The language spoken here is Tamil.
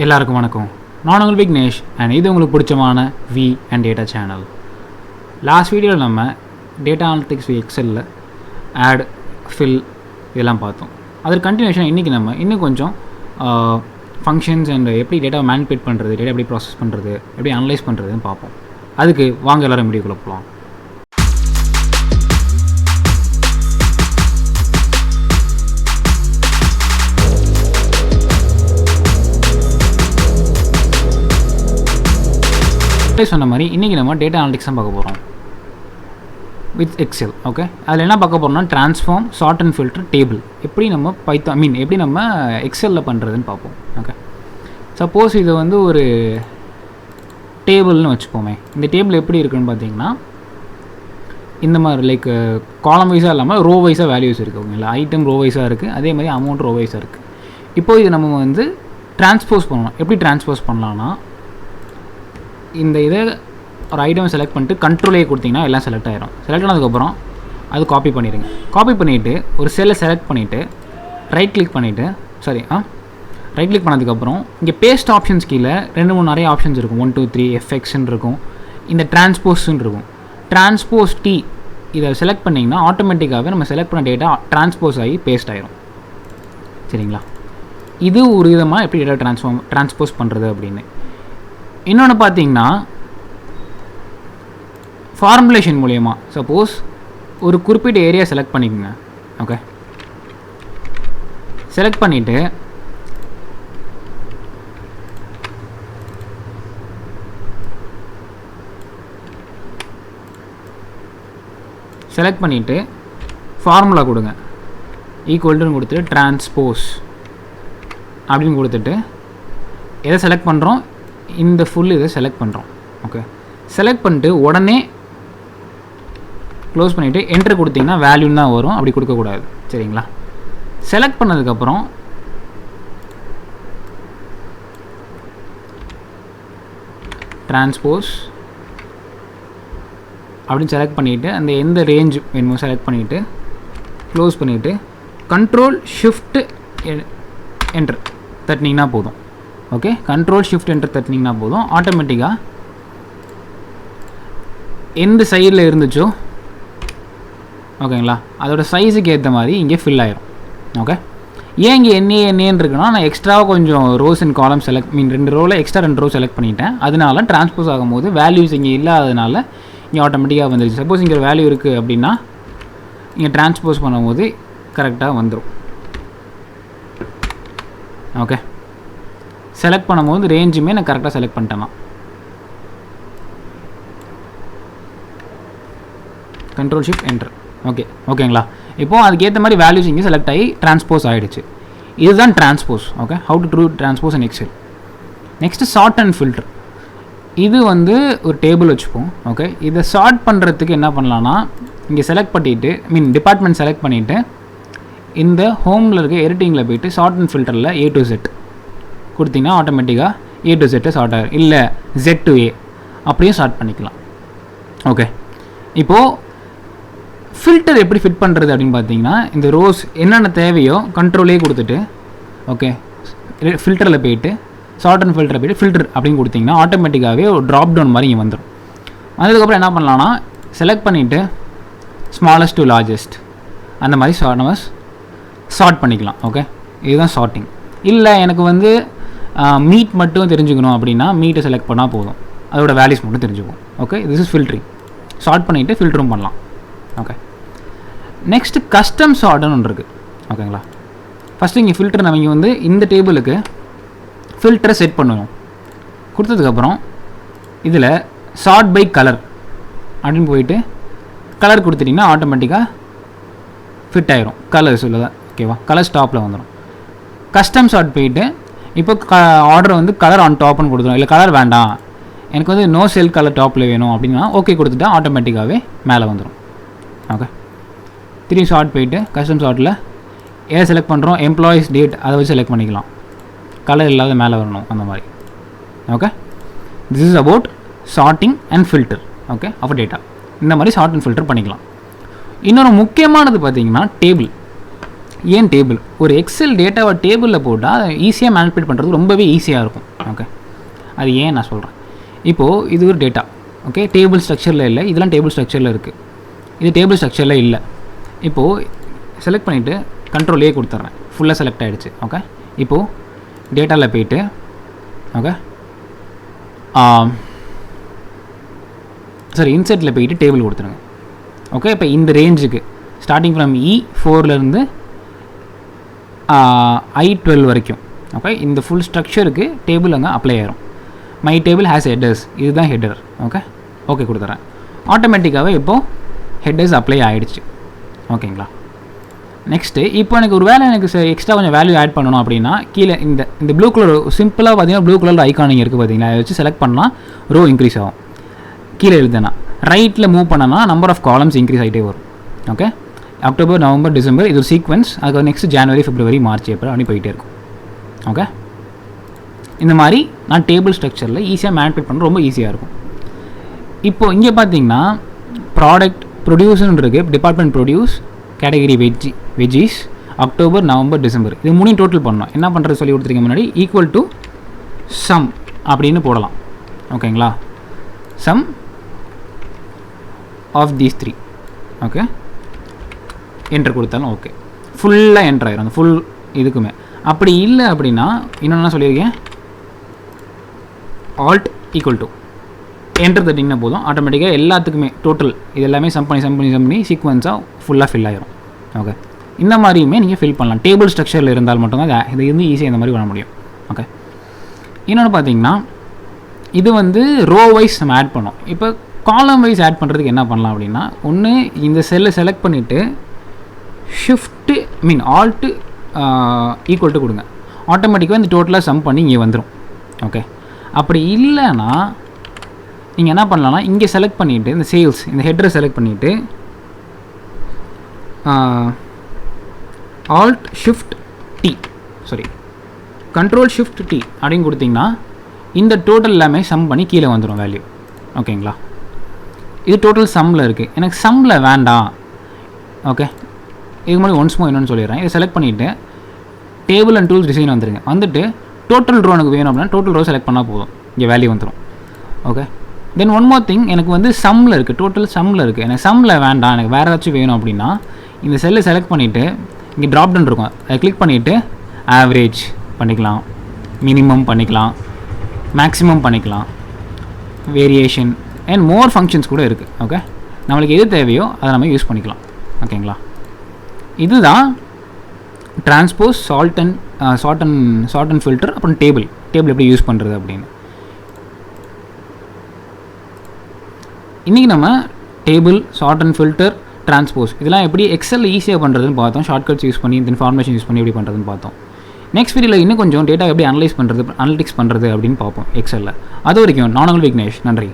எல்லாருக்கும் வணக்கம். நான் உங்கள் விக்னேஷ் அண்ட் இது உங்களுக்கு பிடிச்சமான we and data channel. Last வீடியோவில் நம்ம டேட்டா அனலிட்டிக்ஸ் எக்ஸலில் ஆட் ஃபில் இதெல்லாம் பார்த்தோம். அதற்கு கண்டினியூஷன் இன்றைக்கி நம்ம இன்னும் கொஞ்சம் ஃபங்க்ஷன்ஸ் அண்ட் எப்படி டேட்டாவை மேனிபுலேட் பண்ணுறது, டேட்டா எப்படி ப்ராசஸ் பண்ணுறது, எப்படி அனலைஸ் பண்ணுறதுன்னு பார்ப்போம். அதுக்கு வாங்க எல்லோரும் வீடியோக்குள்ளே போகலாம். சொன்ன மாதிரி இன்றைக்கி நம்ம டேட்டா அனலிட்டிக்ஸ் தான் பார்க்க போகிறோம் வித் எக்ஸல். ஓகே, அதில் என்ன பார்க்க போகிறோம்னா transform, sort and filter, table எப்படி நம்ம எப்படி நம்ம எக்ஸலில் பண்ணுறதுன்னு பார்ப்போம். ஓகே, சப்போஸ் இது வந்து ஒரு டேபிள்னு வச்சுப்போமே. இந்த டேபிள் எப்படி இருக்குன்னு பார்த்தீங்கன்னா இந்த மாதிரி லைக் காலம் வைஸாக இல்லாமல் ரோ வைஸாக வேல்யூஸ் இருக்குது. ஓகேங்களா, ஐட்டம் ரோ வைஸாக இருக்குது, அதே மாதிரி அமௌண்ட் ரோ வைஸாக இருக்குது. இப்போது இது நம்ம வந்து ட்ரான்ஸ்போஸ் பண்ணணும். எப்படி ட்ரான்ஸ்போஸ் பண்ணலான்னா, இந்த இதை ஒரு ஐட்டம் செலக்ட் பண்ணிட்டு கண்ட்ரோலே கொடுத்தீங்கன்னா எல்லாம் செலக்ட் ஆகிடும். செலக்ட் ஆனதுக்கப்புறம் அது காப்பி பண்ணிடுங்க. காப்பி பண்ணிவிட்டு ஒரு செல்லை செலக்ட் பண்ணிவிட்டு ரைட் கிளிக் பண்ணதுக்கப்புறம் இங்கே பேஸ்ட் ஆப்ஷன்ஸ் கீழே நிறைய ஆப்ஷன்ஸ் இருக்கும். 1 2 3 எஃப்எக்ஸ்ன்னு இருக்கும், இந்த டிரான்ஸ்போஸ்ன்னு இருக்கும். டிரான்ஸ்போஸ் டி இதை செலக்ட் பண்ணிங்கன்னா ஆட்டோமேட்டிக்காகவே நம்ம செலக்ட் பண்ண டேட்டா டிரான்ஸ்போஸ் ஆகி பேஸ்ட் ஆகிரும். சரிங்களா, இது ஒரு விதமாக எப்படி டேட்டா டிரான்ஸ்போஸ் பண்ணுறது அப்படின்னு. இன்னொன்று பார்த்தீங்கன்னா ஃபார்முலேஷன் மூலயமா சப்போஸ் ஒரு குறிப்பிட்ட ஏரியா செலக்ட் பண்ணிக்கோங்க. ஓகே, செலக்ட் பண்ணிவிட்டு ஃபார்முலா கொடுங்க. ஈக்குவல்டுன்னு கொடுத்துட்டு டிரான்ஸ்போஸ் அப்படின்னு கொடுத்துட்டு எதை செலக்ட் பண்ணுறோம், இந்த ஃபுல் இதை செலக்ட் பண்ணுறோம். ஓகே, செலக்ட் பண்ணிட்டு உடனே க்ளோஸ் பண்ணிவிட்டு என்ட்ரு கொடுத்தீங்கன்னா வேல்யூன்னு தான் வரும், அப்படி கொடுக்கக்கூடாது. சரிங்களா, செலக்ட் பண்ணதுக்கப்புறம் ட்ரான்ஸ்போஸ் அப்படின்னு செலக்ட் பண்ணிவிட்டு அந்த எந்த ரேஞ்ச் வேணுமோ செலக்ட் பண்ணிவிட்டு க்ளோஸ் பண்ணிவிட்டு கண்ட்ரோல் ஷிஃப்ட் என்ட்ரு தட்டினீங்கன்னா போதும். ஓகே, கண்ட்ரோல் ஷிஃப்ட் என்ட்ரு தட்டினீங்கன்னா போதும், ஆட்டோமேட்டிக்காக எந்த சைடில் இருந்துச்சோ ஓகேங்களா அதோட சைஸுக்கு ஏற்ற மாதிரி இங்கே ஃபில் ஆயிரும். ஓகே, ஏன் இங்கே என்னன்னு இருக்குன்னா, நான் எக்ஸ்ட்ராவாக கொஞ்சம் ரோஸ் அண்ட் காலம் செலக்ட் 2 ரோவில் எக்ஸ்ட்ரா 2 ரோ செலக்ட் பண்ணிட்டேன். அதனால டிரான்ஸ்போஸ் ஆகும்போது வேல்யூஸ் இங்கே இல்லாததுனால இங்கே ஆட்டோமேட்டிக்காக வந்துடுச்சு. சப்போஸ் இங்கே வேல்யூ இருக்குது அப்படின்னா இங்கே டிரான்ஸ்போஸ் பண்ணும்போது கரெக்டாக வந்துடும். ஓகே, செலக்ட் பண்ணும்போது ரேஞ்சுமே நான் கரெக்டாக செலக்ட் பண்ணிட்டேன்னா கண்ட்ரோல் ஷிஃப்ட் என்ட்ரு. ஓகேங்களா, இப்போது அதுக்கேற்ற மாதிரி வேல்யூஸ் இங்கே செலக்ட் ஆகி டிரான்ஸ்போஸ் ஆகிடுச்சு. இதுதான் transpose. Okay, how to through transpose and Excel. Next sort and filter. இது வந்து ஒரு டேபிள் வச்சுப்போம். ஓகே, இதை சார்ட் பண்ணுறதுக்கு என்ன பண்ணலான்னா, இங்கே செலக்ட் பண்ணிவிட்டு டிபார்ட்மெண்ட் செலக்ட் பண்ணிவிட்டு இந்த ஹோமில் இருக்க எடிட்டிங்கில் போய்ட்டு சார்ட் அண்ட் ஃபில்டரில் A to Z கொடுத்திங்கன்னா ஆட்டோமேட்டிக்காக A to Z சார்ட் ஆகிடும், இல்லை Z to A அப்படியே ஸ்டார்ட் பண்ணிக்கலாம். ஓகே, இப்போது ஃபில்டர் எப்படி ஃபிட் பண்ணுறது அப்படின்னு பார்த்தீங்கன்னா, இந்த ரோஸ் என்னென்ன தேவையோ கண்ட்ரோலே கொடுத்துட்டு ஓகே ஃபில்டரில் போய்ட்டு சார்ட் அண்ட் ஃபில்டரை போய்ட்டு ஃபில்டர் அப்படின்னு கொடுத்திங்கன்னா ஆட்டோமேட்டிக்காகவே ஒரு ட்ராப் டவுன் மாதிரி இங்கே வந்துடும். வந்ததுக்கப்புறம் என்ன பண்ணலான்னா, செலக்ட் பண்ணிவிட்டு ஸ்மாலஸ்ட் டு லார்ஜஸ்ட் அந்த மாதிரி நம்ம சார்ட் பண்ணிக்கலாம். ஓகே, இதுதான் சார்ட்டிங். இல்லை எனக்கு வந்து மீட் மட்டும் தெரிஞ்சுக்கணும் அப்படின்னா மீட்டை செலக்ட் பண்ணால் போதும், அதோட வேல்யூஸ் மட்டும் தெரிஞ்சுக்கும். Okay, this is filtering. Sort பண்ணிவிட்டு ஃபில்டரும் பண்ணலாம். ஓகே, நெக்ஸ்ட்டு கஸ்டம் சார்ட்னு ஒன்று இருக்குது. ஓகேங்களா, ஃபஸ்ட்டு இங்கே ஃபில்டர் நம்ம இங்கே வந்து இந்த டேபிளுக்கு ஃபில்டரை செட் பண்ணுவோம். கொடுத்ததுக்கப்புறம் இதில் சார்ட் பை கலர் அப்படின்னு போயிட்டு கலர் கொடுத்துட்டிங்கன்னா ஆட்டோமேட்டிக்காக ஃபிட் ஆகிரும். கலர்ஸ் இல்லை தான் ஓகேவா, கலர் ஸ்டாப்பில் வந்துடும். கஸ்டம் சார்ட் போயிட்டு இப்போ ஆர்டர் வந்து கலர் ஆன் டாப்னு கொடுத்துரும். இல்லை கலர் வேண்டாம், எனக்கு வந்து நோ செல் கலர் டாப்பில் வேணும் அப்படின்னா ஓகே கொடுத்துட்டா ஆட்டோமேட்டிக்காகவே மேலே வந்துடும். ஓகே, 3 ஷார்ட் போயிட்டு கஸ்டம் ஷார்ட்டில் எதை செலக்ட் பண்ணுறோம், எம்ப்ளாயீஸ் டேட் அதை வச்சு செலக்ட் பண்ணிக்கலாம். கலர் இல்லாத மேலே வரணும் அந்த மாதிரி. Okay, this is about sorting and filter. Okay, of data இந்த மாதிரி சார்ட் அண்ட் ஃபில்டர் பண்ணிக்கலாம். இன்னொரு முக்கியமானது பார்த்தீங்கன்னா டேபிள். ஏன் டேபிள்? ஒரு எக்ஸல் டேட்டாவை டேபிளில் போட்டால் ஈஸியாக மேனிபுலேட் பண்ணுறது ரொம்பவே ஈஸியாக இருக்கும். ஓகே, அது ஏன் நான் சொல்கிறேன். இப்போது இது ஒரு டேட்டா, ஓகே, டேபிள் ஸ்ட்ரக்சரில் இல்லை, இதெல்லாம் டேபிள் ஸ்ட்ரக்சரில் இருக்குது, இது டேபிள் ஸ்ட்ரக்சரில் இல்லை. இப்போது செலக்ட் பண்ணிவிட்டு கண்ட்ரோல் ஏ கொடுத்துட்றேன், ஃபுல்லாக செலக்ட் ஆகிடுச்சு. ஓகே, இப்போது டேட்டாவில் போயிட்டு ஓகே சரி இன்செர்ட்டில் போயிட்டு டேபிள் கொடுத்துருங்க. ஓகே, இப்போ இந்த ரேஞ்சுக்கு ஸ்டார்டிங் ஃப்ரம் E4லேருந்து I12 வரைக்கும், ஓகே, இந்த ஃபுல் ஸ்ட்ரக்சருக்கு டேபிள் அங்கே அப்ளை ஆயிரும். மை டேபிள் ஹேஸ் ஹெட்டர்ஸ், இதுதான் ஹெட்டர். ஓகே, ஓகே கொடுத்துட்றேன். ஆட்டோமேட்டிக்காகவே இப்போது ஹெட்டர்ஸ் அப்ளை ஆகிடுச்சு. ஓகேங்களா. நெக்ஸ்ட்டு இப்போ எனக்கு ஒரு வேலை எனக்கு எக்ஸ்ட்ரா கொஞ்சம் வேல்யூ ஆட் பண்ணணும் அப்படின்னா கீழே இந்த ப்ளூ கலர் சிம்பிளாக பார்த்தீங்கன்னா ப்ளூ கலர் ஐக்கானிங் இருக்குது பார்த்தீங்களா, அதை வச்சு செலக்ட் பண்ணால் ரோ இன்க்ரீஸ் ஆகும். கீழே எழுதுனா ரைட்டில் மூவ் பண்ணனா நம்பர் ஆஃப் காலம்ஸ் இன்க்ரீஸ் ஆகிட்டே வரும். ஓகே, அக்டோபர், நவம்பர், டிசம்பர் இது ஒரு சீக்வன்ஸ், அதுக்கு நெக்ஸ்ட் ஜனவரி, பிப்ரவரி, மார்ச், ஏப்ரல் அப்படி போயிட்டே இருக்கும். ஓகே, இந்த மாதிரி நான் டேபிள் ஸ்ட்ரக்சரில் ஈஸியாக மேனிபுலேட் பண்ண ரொம்ப ஈஸியாக இருக்கும். இப்போது இங்கே பார்த்தீங்கன்னா ப்ராடக்ட் ப்ரொடியூஸ்ன்னு இருக்குது, department produce, category veggies, October, November, December இது 3 டோட்டல் பண்ணோம். என்ன பண்ணுறது சொல்லி கொடுத்துருக்க முன்னாடி ஈக்குவல் டு சம் அப்படின்னு போடலாம். ஓகேங்களா, sum of these 3. Okay, enter கொடுத்தாலும் ஓகே, ஃபுல்லாக என்டர் ஆயிரும் அந்த ஃபுல் இதுக்குமே. அப்படி இல்லை அப்படின்னா இன்னொன்று சொல்லியிருக்கேன், ஆல்ட் ஈக்குவல் டு என்டர் தட்டிங்கன்னா போதும், ஆட்டோமேட்டிக்காக எல்லாத்துக்குமே டோட்டல் இது எல்லாமே சம் பண்ணி சீக்வன்ஸாக ஃபுல்லாக ஃபில் ஆகிரும். ஓகே, இந்த மாதிரியுமே நீங்கள் ஃபில் பண்ணலாம். டேபிள் ஸ்ட்ரக்சரில் இருந்தால் மட்டும்தான் இது வந்து ஈஸியாக இந்த மாதிரி பண்ண முடியும். ஓகே, இன்னொன்று பார்த்தீங்கன்னா இது வந்து ரோ வைஸ் நம்ம ஆட் பண்ணோம். இப்போ காலம் வைஸ் ஆட் பண்ணுறதுக்கு என்ன பண்ணலாம் அப்படின்னா, ஒன்று இந்த செல்லை செலக்ட் பண்ணிவிட்டு ஷிஃப்ட்டு ஆல்ட்டு ஈக்குவல் டு கொடுங்க, ஆட்டோமேட்டிக்காக இந்த டோட்டலாக சம் பண்ணி இங்கே வந்துடும். ஓகே, அப்படி இல்லைன்னா நீங்கள் என்ன பண்ணலான்னா இங்கே செலக்ட் பண்ணிவிட்டு இந்த சேல்ஸ் இந்த ஹெட்டரை செலக்ட் பண்ணிவிட்டு alt shift T control shift T அப்படின்னு கொடுத்திங்கன்னா இந்த டோட்டல் எல்லாமே சம் பண்ணி கீழே வந்துடும் வேல்யூ. ஓகேங்களா, இது டோட்டல் சம்மில் இருக்குது, எனக்கு சம்மில் வேண்டாம். ஓகே, இதுக்கு முன்னாடி ஒன்ஸ் மோர் என்னென்னு சொல்லிடுறேன். இதை செலக்ட் பண்ணிவிட்டு டேபிள் அண்ட் டூல்ஸ் டிசைன் வந்துடுங்க. வந்துட்டு டோட்டல் ரோ எனக்கு வேணும் அப்படின்னா டோட்டல் ரோ செலக்ட் பண்ணால் போதும், இங்கே வேல்யூ வந்துடும். ஓகே, தென் ஒன் மோர் திங், எனக்கு வந்து சம்மில் இருக்குது, டோட்டல் சம்மில் இருக்குது, எனக்கு சம்மில் வேண்டாம், எனக்கு வேறு ஏதாச்சும் வேணும் அப்படின்னா இந்த செல்லை செலக்ட் பண்ணிவிட்டு இங்கே ட்ராப் டவுன் இருக்கும், அதை கிளிக் பண்ணிவிட்டு ஆவரேஜ் பண்ணிக்கலாம், மினிமம் பண்ணிக்கலாம், மேக்ஸிமம் பண்ணிக்கலாம், வேரியேஷன் அண்ட் மோர் ஃபங்க்ஷன்ஸ் கூட இருக்குது. ஓகே, நம்மளுக்கு எது தேவையோ அதை நம்ம யூஸ் பண்ணிக்கலாம். ஓகேங்களா, இதுதான் டிரான்ஸ்போஸ், சார்ட் அண்ட் ஃபில்டர், அப்புறம் டேபிள் எப்படி யூஸ் பண்ணுறது அப்படின்னு. இன்றைக்கி நம்ம table, sort and filter, transpose இதெல்லாம் எப்படி எக்ஸலில் ஈஸியாக பண்ணுறதுன்னு பார்த்தோம். ஷார்ட்கட்ஸ் யூஸ் பண்ணி இந்த இன்ஃபார்மேஷன் யூஸ் பண்ணி எப்படி பண்ணுறதுன்னு பார்த்தோம். நெக்ஸ்ட் வீடியோவில் இன்னும் கொஞ்சம் டேட்டா எப்படி அனலைஸ் பண்ணுறது, அனலிட்டிக்ஸ் பண்ணுறது அப்படின்னு பார்ப்போம் எக்ஸலில். அது வரைக்கும் நான் உங்கள் விக்னேஷ், நன்றி.